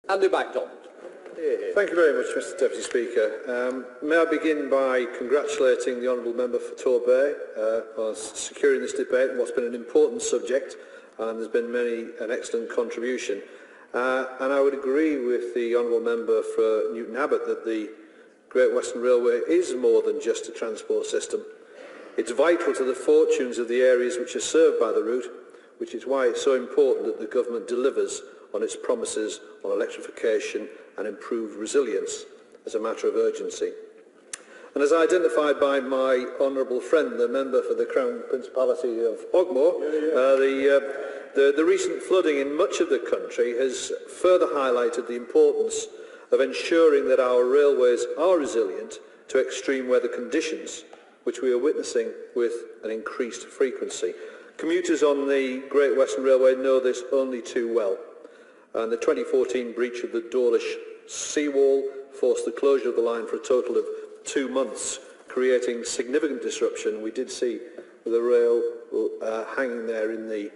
Andy MacDonald. Thank you very much, Mr Deputy Speaker. May I begin by congratulating the Honourable Member for Torbay on securing this debate on what's been an important subject, and there's been an excellent contribution. And I would agree with the Honourable Member for Newton Abbot that the Great Western Railway is more than just a transport system. It's vital to the fortunes of the areas which are served by the route, which is why it's so important that the Government delivers on its promises on electrification and improved resilience as a matter of urgency. And as identified by my honourable friend, the member for the Crown Principality of Ogmore, the recent flooding in much of the country has further highlighted the importance of ensuring that our railways are resilient to extreme weather conditions, which we are witnessing with an increased frequency. Commuters on the Great Western Railway know this only too well, and the 2014 breach of the Dawlish seawall forced the closure of the line for a total of 2 months, creating significant disruption. We did see the rail hanging there in the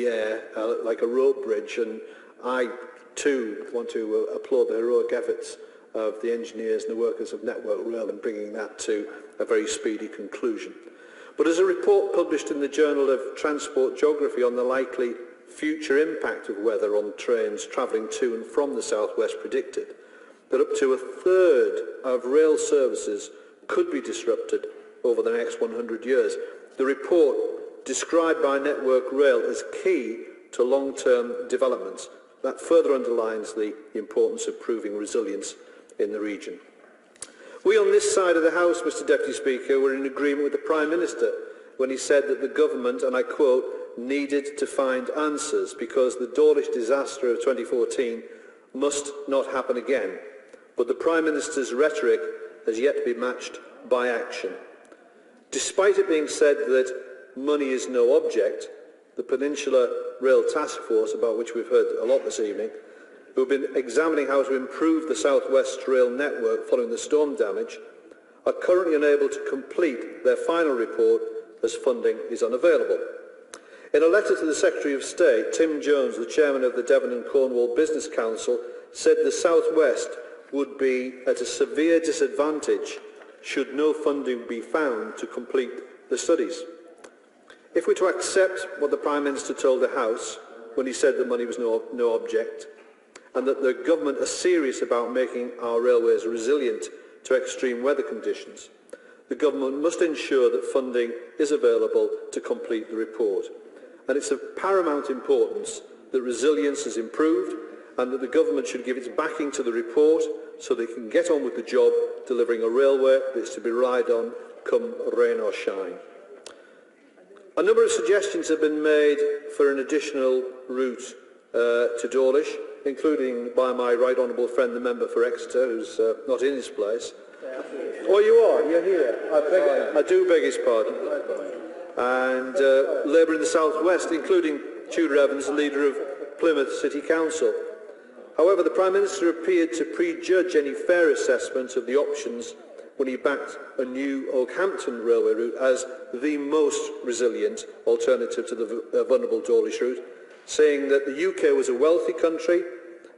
air like a rope bridge, and I too want to applaud the heroic efforts of the engineers and the workers of Network Rail in bringing that to a very speedy conclusion. But as a report published in the Journal of Transport Geography on the likely future impact of weather on trains travelling to and from the southwest predicted, that up to a third of rail services could be disrupted over the next 100 years. The report, described by Network Rail as key to long-term developments, that further underlines the importance of proving resilience in the region. We on this side of the House, Mr Deputy Speaker, were in agreement with the Prime Minister when he said that the Government, and I quote, needed to find answers because the Dawlish disaster of 2014 must not happen again. But the Prime Minister's rhetoric has yet to be matched by action. Despite it being said that money is no object, the Peninsula Rail Task Force, about which we've heard a lot this evening, who have been examining how to improve the South West rail network following the storm damage, are currently unable to complete their final report as funding is unavailable. In a letter to the Secretary of State, Tim Jones, the Chairman of the Devon and Cornwall Business Council, said the South West would be at a severe disadvantage should no funding be found to complete the studies. If we're to accept what the Prime Minister told the House when he said that money was no object, and that the Government are serious about making our railways resilient to extreme weather conditions, the Government must ensure that funding is available to complete the report. And it's of paramount importance that resilience is improved and that the Government should give its backing to the report so they can get on with the job delivering a railway that's to be relied on come rain or shine. A number of suggestions have been made for an additional route to Dawlish, including by my right honourable friend, the member for Exeter, who's not in his place. Oh, you are? You're here. I do beg his pardon. And Labour in the South West, including Tudor Evans, the leader of Plymouth City Council. However, the Prime Minister appeared to prejudge any fair assessment of the options when he backed a new Oakhampton railway route as the most resilient alternative to the vulnerable Dawlish route, saying that the UK was a wealthy country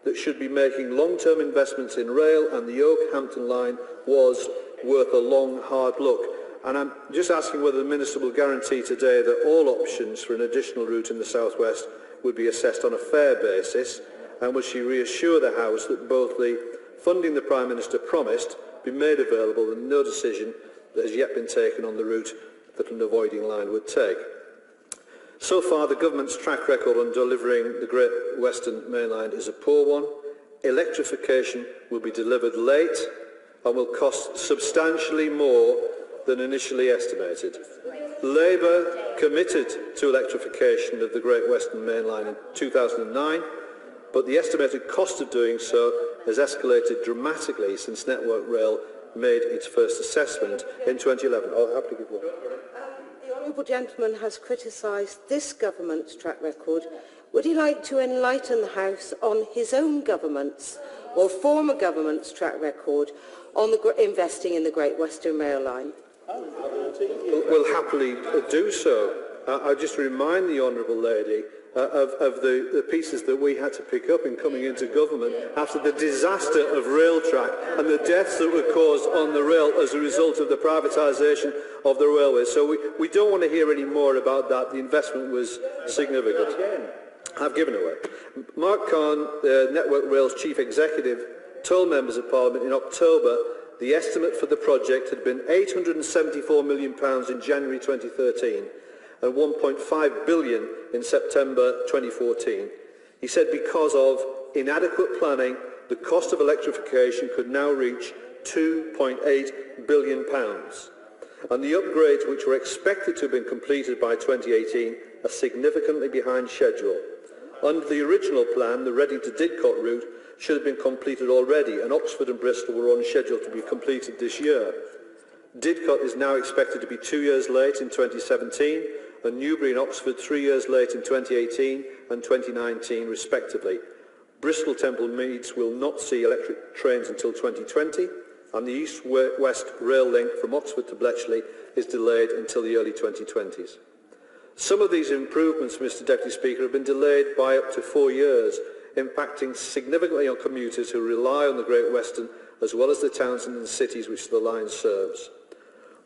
that should be making long-term investments in rail, and the Oakhampton line was worth a long, hard look. And I'm just asking whether the Minister will guarantee today that all options for an additional route in the South West would be assessed on a fair basis, and will she reassure the House that both the funding the Prime Minister promised be made available and no decision that has yet been taken on the route that an avoiding line would take. So far, the Government's track record on delivering the Great Western Main Line is a poor one. Electrification will be delivered late and will cost substantially more than initially estimated. Labour committed to electrification of the Great Western Main Line in 2009, but the estimated cost of doing so has escalated dramatically since Network Rail made its first assessment in 2011. I'll happily give one. The honourable gentleman has criticised this government's track record. Would he like to enlighten the House on his own government's or former government's track record on investing in the Great Western Rail Line? Will happily do so. I just remind the honourable lady of the pieces that we had to pick up in coming into government after the disaster of rail track and the deaths that were caused on the rail as a result of the privatisation of the railways. So we don't want to hear any more about that. The investment was significant. I've given away. Mark Kahn, the Network Rail's chief executive, told members of Parliament in October the estimate for the project had been £874 million in January 2013 and £1.5 billion in September 2014. He said because of inadequate planning, the cost of electrification could now reach £2.8 billion. And the upgrades, which were expected to have been completed by 2018, are significantly behind schedule. Under the original plan, the Reading to Didcot route should have been completed already, and Oxford and Bristol were on schedule to be completed this year. Didcot is now expected to be 2 years late in 2017, and Newbury and Oxford 3 years late in 2018 and 2019 respectively. Bristol Temple Meads will not see electric trains until 2020, and the east-west rail link from Oxford to Bletchley is delayed until the early 2020s. Some of these improvements, Mr Deputy Speaker, have been delayed by up to 4 years, impacting significantly on commuters who rely on the Great Western as well as the towns and the cities which the line serves.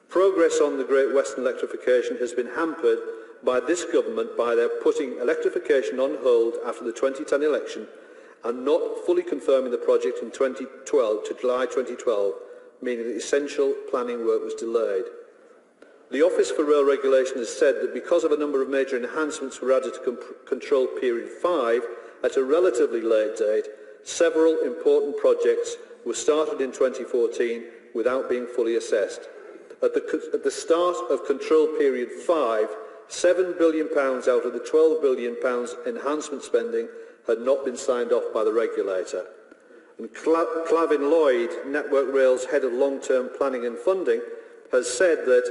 Progress on the Great Western electrification has been hampered by this government by their putting electrification on hold after the 2010 election and not fully confirming the project in 2012 to July 2012, meaning that essential planning work was delayed. The Office for Rail Regulation has said that because of a number of major enhancements were added to Control Period 5 at a relatively late date, several important projects were started in 2014 without being fully assessed. At the start of Control Period 5, £7 billion out of the £12 billion enhancement spending had not been signed off by the regulator. And Clavin Lloyd, Network Rail's head of long-term planning and funding, has said that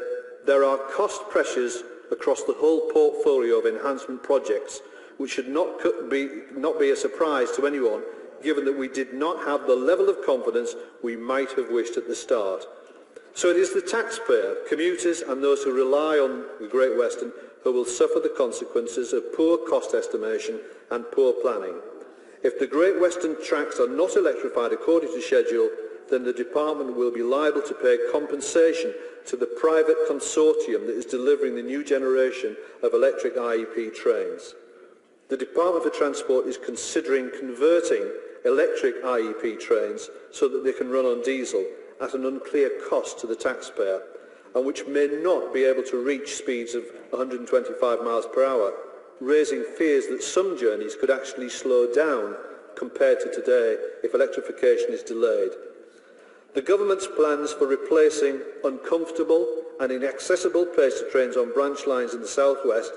there are cost pressures across the whole portfolio of enhancement projects, which should not be a surprise to anyone, given that we did not have the level of confidence we might have wished at the start. So it is the taxpayer, commuters and those who rely on the Great Western who will suffer the consequences of poor cost estimation and poor planning. If the Great Western tracks are not electrified according to schedule, then the department will be liable to pay compensation to the private consortium that is delivering the new generation of electric IEP trains. The Department for Transport is considering converting electric IEP trains so that they can run on diesel at an unclear cost to the taxpayer, and which may not be able to reach speeds of 125 miles per hour, raising fears that some journeys could actually slow down compared to today if electrification is delayed. The government's plans for replacing uncomfortable and inaccessible Pacer trains on branch lines in the South West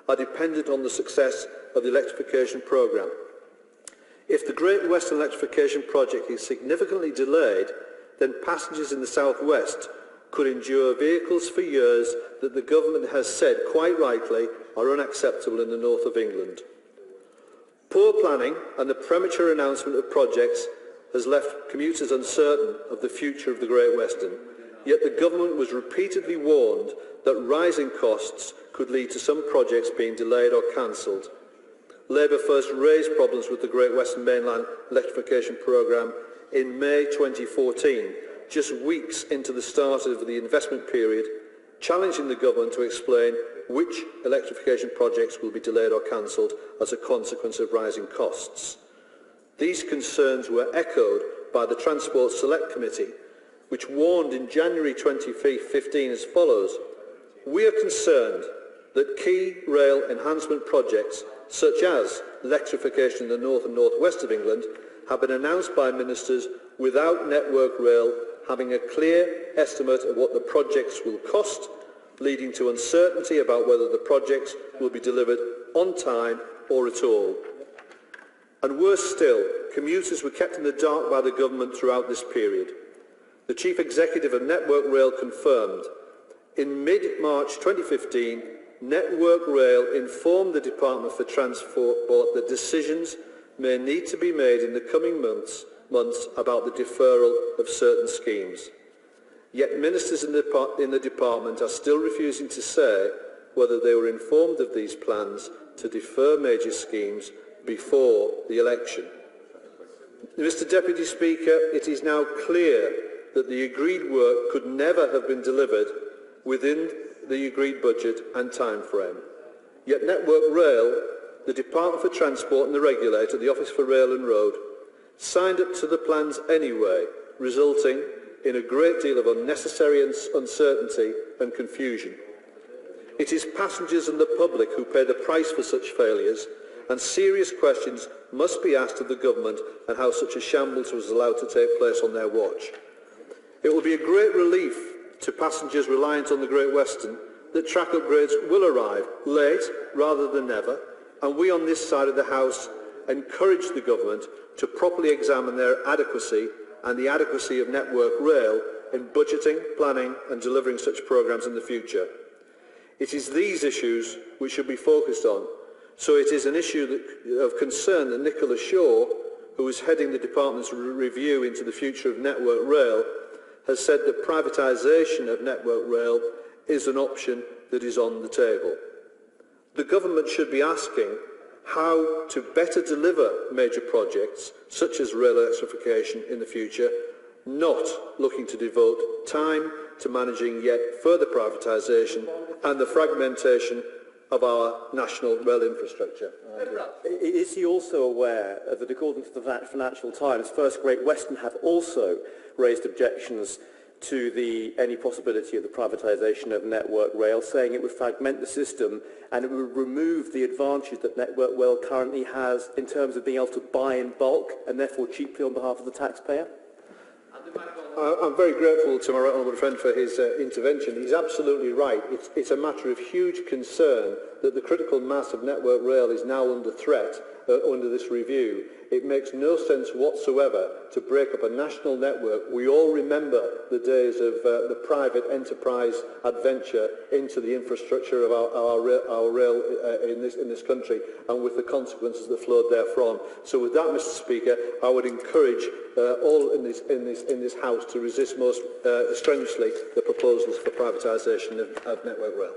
are dependent on the success of the electrification programme. If the Great Western electrification project is significantly delayed, then passengers in the South West could endure vehicles for years that the government has said, quite rightly, are unacceptable in the north of England. Poor planning and the premature announcement of projects has left commuters uncertain of the future of the Great Western, yet the government was repeatedly warned that rising costs could lead to some projects being delayed or cancelled. Labour first raised problems with the Great Western Mainline electrification programme in May 2014, just weeks into the start of the investment period, challenging the government to explain which electrification projects will be delayed or cancelled as a consequence of rising costs. These concerns were echoed by the Transport Select Committee, which warned in January 2015 as follows: "We are concerned that key rail enhancement projects, such as electrification in the north and northwest of England, have been announced by ministers without Network Rail having a clear estimate of what the projects will cost, leading to uncertainty about whether the projects will be delivered on time or at all." And worse still, commuters were kept in the dark by the government throughout this period. The Chief Executive of Network Rail confirmed, in mid-March 2015, Network Rail informed the Department for Transport that decisions may need to be made in the coming months about the deferral of certain schemes. Yet ministers in the department are still refusing to say whether they were informed of these plans to defer major schemes before the election. Mr Deputy Speaker, it is now clear that the agreed work could never have been delivered within the agreed budget and time frame. Yet Network Rail, the Department for Transport and the regulator, the Office for Rail and Road, signed up to the plans anyway, resulting in a great deal of unnecessary uncertainty and confusion. It is passengers and the public who pay the price for such failures, and serious questions must be asked of the government and how such a shambles was allowed to take place on their watch. It will be a great relief to passengers reliant on the Great Western that track upgrades will arrive late rather than never, and we on this side of the House encourage the government to properly examine their adequacy and the adequacy of Network Rail in budgeting, planning and delivering such programmes in the future. It is these issues which should be focused on, so it is an issue of concern that Nicola Shaw, who is heading the department's review into the future of Network Rail, has said that privatisation of Network Rail is an option that is on the table. The government should be asking how to better deliver major projects such as rail electrification in the future, not looking to devote time to managing yet further privatisation and the fragmentation of our national rail infrastructure. Is he also aware that, according to the Financial Times, First Great Western have also raised objections to any possibility of the privatisation of Network Rail, saying it would fragment the system and it would remove the advantage that Network Rail currently has in terms of being able to buy in bulk and therefore cheaply on behalf of the taxpayer? I'm very grateful to my right honourable friend for his intervention. He's absolutely right. It's a matter of huge concern that the critical mass of Network Rail is now under threat under this review. It makes no sense whatsoever to break up a national network. We all remember the days of the private enterprise adventure into the infrastructure of our rail in this country, and with the consequences that flowed therefrom. So with that, Mr Speaker, I would encourage all in this House to resist most strenuously the proposals for privatisation of Network Rail.